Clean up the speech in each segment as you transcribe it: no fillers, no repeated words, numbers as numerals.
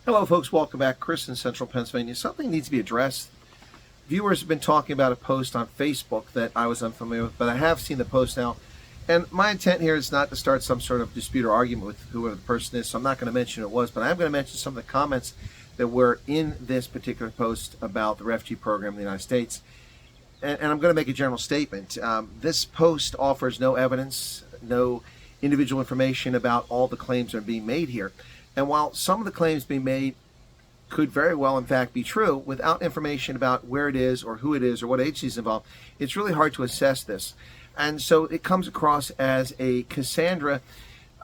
Hello, folks. Welcome back. Chris in Central Pennsylvania. Something needs to be addressed. Viewers have been talking about a post on Facebook that I was unfamiliar with, but I have seen the post now. And my intent here is not to start some sort of dispute or argument with whoever the person is, so I'm not going to mention who it was, but I am going to mention some of the comments that were in this particular post about the refugee program in the United States. And I'm going to make a general statement. This post offers no evidence, no individual information about all the claims that are being made here. And while some of the claims being made could very well, in fact, be true, without information about where it is or who it is or what agency is involved, it's really hard to assess this. And so it comes across as a Cassandra,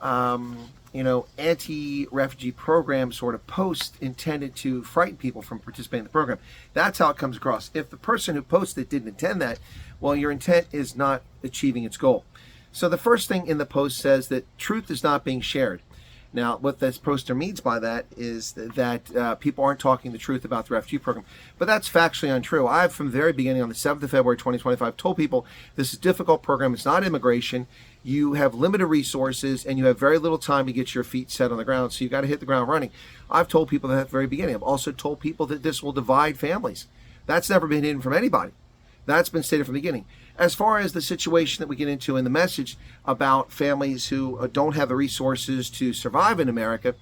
anti-refugee program sort of post intended to frighten people from participating in the program. That's how it comes across. If the person who posted it didn't intend that, well, your intent is not achieving its goal. So the first thing in the post says that truth is not being shared. Now, what this poster means by that is that people aren't talking the truth about the refugee program. But that's factually untrue. I've, from the very beginning, on the 7th of February, 2025, told people this is a difficult program. It's not immigration. You have limited resources, and you have very little time to get your feet set on the ground, so you've got to hit the ground running. I've told people that at the very beginning. I've also told people that this will divide families. That's never been hidden from anybody. That's been stated from the beginning. As far as the situation that we get into in the message about families who don't have the resources to survive in America,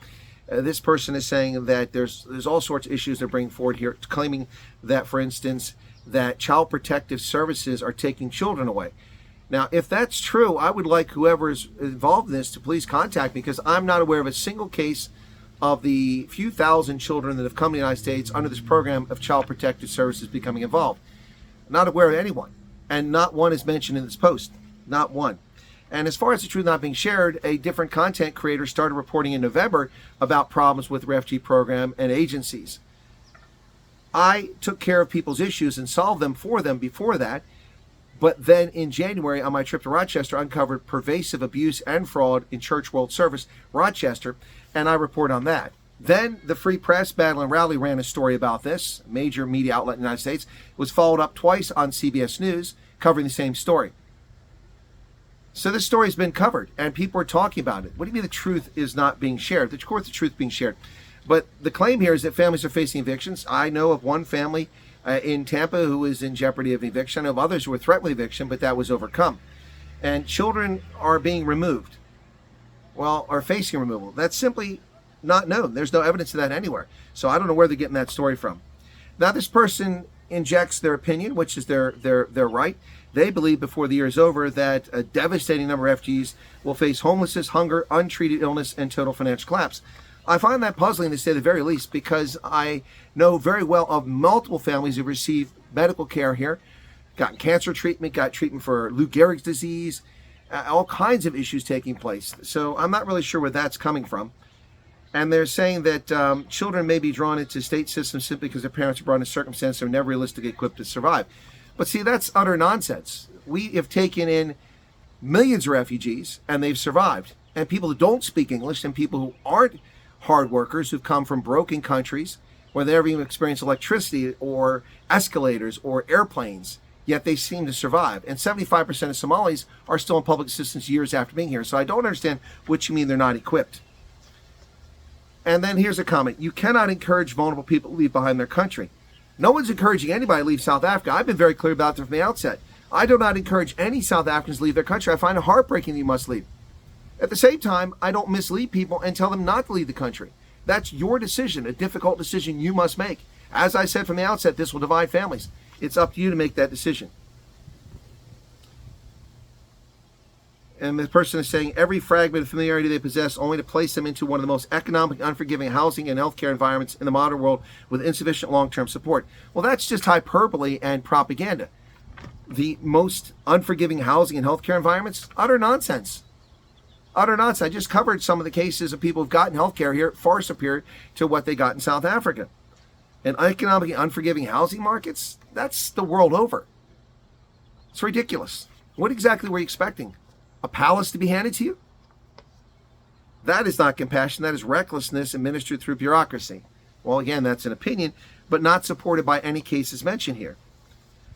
this person is saying that there's all sorts of issues they're bringing forward here, claiming that, for instance, that child protective services are taking children away. Now, if that's true, I would like whoever's involved in this to please contact me, because I'm not aware of a single case of the few thousand children that have come to the United States under this program of child protective services becoming involved. Not aware of anyone. And not one is mentioned in this post. Not one. And as far as the truth not being shared, a different content creator started reporting in November about problems with the refugee program and agencies. I took care of people's issues and solved them for them before that. But then in January, on my trip to Rochester, I uncovered pervasive abuse and fraud in Church World Service, Rochester, and I report on that. Then the Free Press, Battle and Rally ran a story about this, a major media outlet in the United States. It was followed up twice on CBS News, covering the same story. So this story has been covered, and people are talking about it. What do you mean the truth is not being shared? Of course the truth being shared. But the claim here is that families are facing evictions. I know of one family in Tampa who is in jeopardy of eviction. I know of others who were threatened with eviction, but that was overcome. And children are being removed. Well, are facing removal. That's simply not known. There's no evidence of that anywhere. So I don't know where they're getting that story from. Now, this person injects their opinion, which is their right. They believe before the year is over that a devastating number of refugees will face homelessness, hunger, untreated illness, and total financial collapse. I find that puzzling, to say the very least, because I know very well of multiple families who've received medical care here, gotten cancer treatment, got treatment for Lou Gehrig's disease, all kinds of issues taking place. So I'm not really sure where that's coming from. And they're saying that children may be drawn into state systems simply because their parents are brought in circumstances that are never realistically equipped to survive. But see, that's utter nonsense. We have taken in millions of refugees, and they've survived. And people who don't speak English, and people who aren't hard workers, who've come from broken countries, where they never even experienced electricity or escalators or airplanes, yet they seem to survive. And 75% of Somalis are still in public assistance years after being here. So I don't understand what you mean they're not equipped. And then here's a comment. You cannot encourage vulnerable people to leave behind their country. No one's encouraging anybody to leave South Africa. I've been very clear about that from the outset. I do not encourage any South Africans to leave their country. I find it heartbreaking that you must leave. At the same time, I don't mislead people and tell them not to leave the country. That's your decision, a difficult decision you must make. As I said from the outset, this will divide families. It's up to you to make that decision. And the person is saying every fragment of familiarity they possess only to place them into one of the most economic, unforgiving housing and healthcare environments in the modern world with insufficient long-term support. Well, that's just hyperbole and propaganda. The most unforgiving housing and healthcare environments, utter nonsense. Utter nonsense. I just covered some of the cases of people who've gotten healthcare here far superior to what they got in South Africa. And economically unforgiving housing markets, that's the world over. It's ridiculous. What exactly were you expecting? A palace to be handed to you? That is not compassion. That is recklessness administered through bureaucracy. Well, again, that's an opinion, but not supported by any cases mentioned here.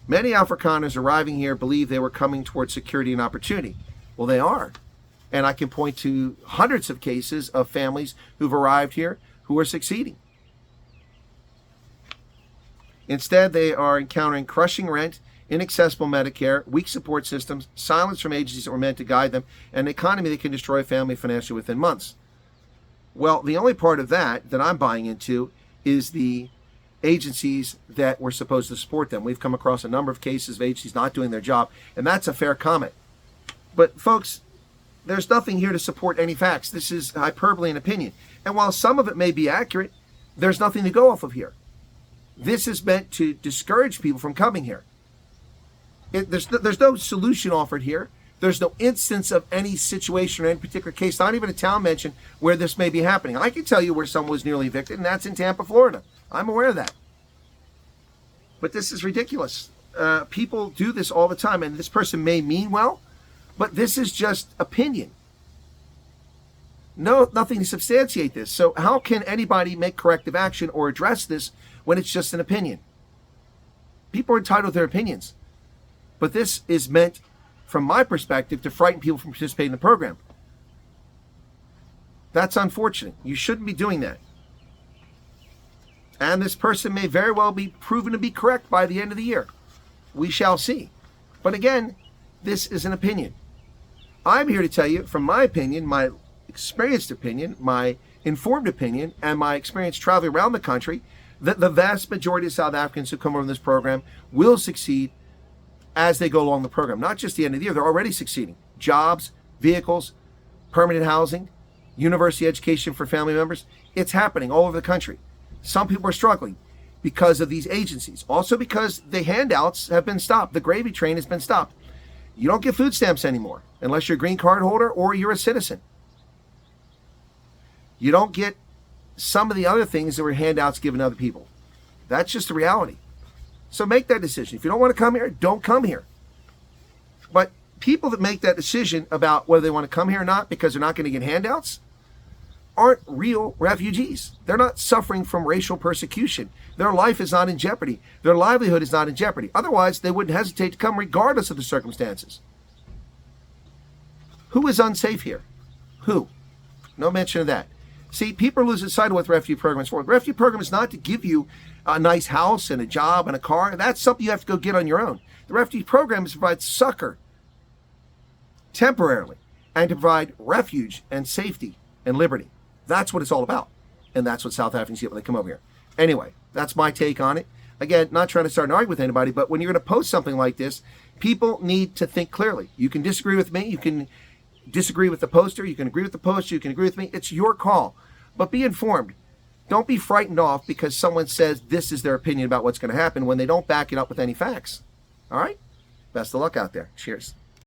Many Afrikaners arriving here believe they were coming towards security and opportunity. Well, they are. And I can point to hundreds of cases of families who've arrived here who are succeeding. Instead, they are encountering crushing rent, inaccessible Medicare, weak support systems, silence from agencies that were meant to guide them, and an economy that can destroy a family financially within months. Well, the only part of that I'm buying into is the agencies that were supposed to support them. We've come across a number of cases of agencies not doing their job, and that's a fair comment. But folks, there's nothing here to support any facts. This is hyperbole and opinion. And while some of it may be accurate, there's nothing to go off of here. This is meant to discourage people from coming here. There's no solution offered here. There's no instance of any situation or any particular case, not even a town mentioned, where this may be happening. I can tell you where someone was nearly evicted, and that's in Tampa, Florida. I'm aware of that. But this is ridiculous. People do this all the time, and this person may mean well, but this is just opinion. No, nothing to substantiate this. So how can anybody make corrective action or address this when it's just an opinion? People are entitled to their opinions. But this is meant, from my perspective, to frighten people from participating in the program. That's unfortunate. You shouldn't be doing that. And this person may very well be proven to be correct by the end of the year. We shall see. But again, this is an opinion. I'm here to tell you, from my opinion, my experienced opinion, my informed opinion, and my experience traveling around the country, that the vast majority of South Africans who come over this program will succeed as they go along the program. Not just the end of the year, they're already succeeding. Jobs, vehicles, permanent housing, university education for family members. It's happening all over the country. Some people are struggling because of these agencies. Also because the handouts have been stopped. The gravy train has been stopped. You don't get food stamps anymore unless you're a green card holder or you're a citizen. You don't get some of the other things that were handouts given to other people. That's just the reality. So make that decision. If you don't want to come here, don't come here. But people that make that decision about whether they want to come here or not because they're not going to get handouts aren't real refugees. They're not suffering from racial persecution. Their life is not in jeopardy. Their livelihood is not in jeopardy. Otherwise, they wouldn't hesitate to come regardless of the circumstances. Who is unsafe here? Who? No mention of that. See, people are losing sight of what the refugee program is for. The refugee program is not to give you a nice house and a job and a car. That's something you have to go get on your own. The refugee program is to provide succor temporarily and to provide refuge and safety and liberty. That's what it's all about. And that's what South Africans get when they come over here. Anyway, that's my take on it. Again, not trying to start an argument with anybody, but when you're going to post something like this, people need to think clearly. You can disagree with me. You can disagree with the poster. You can agree with the poster. You can agree with me. It's your call. But be informed. Don't be frightened off because someone says this is their opinion about what's going to happen when they don't back it up with any facts. All right? Best of luck out there. Cheers.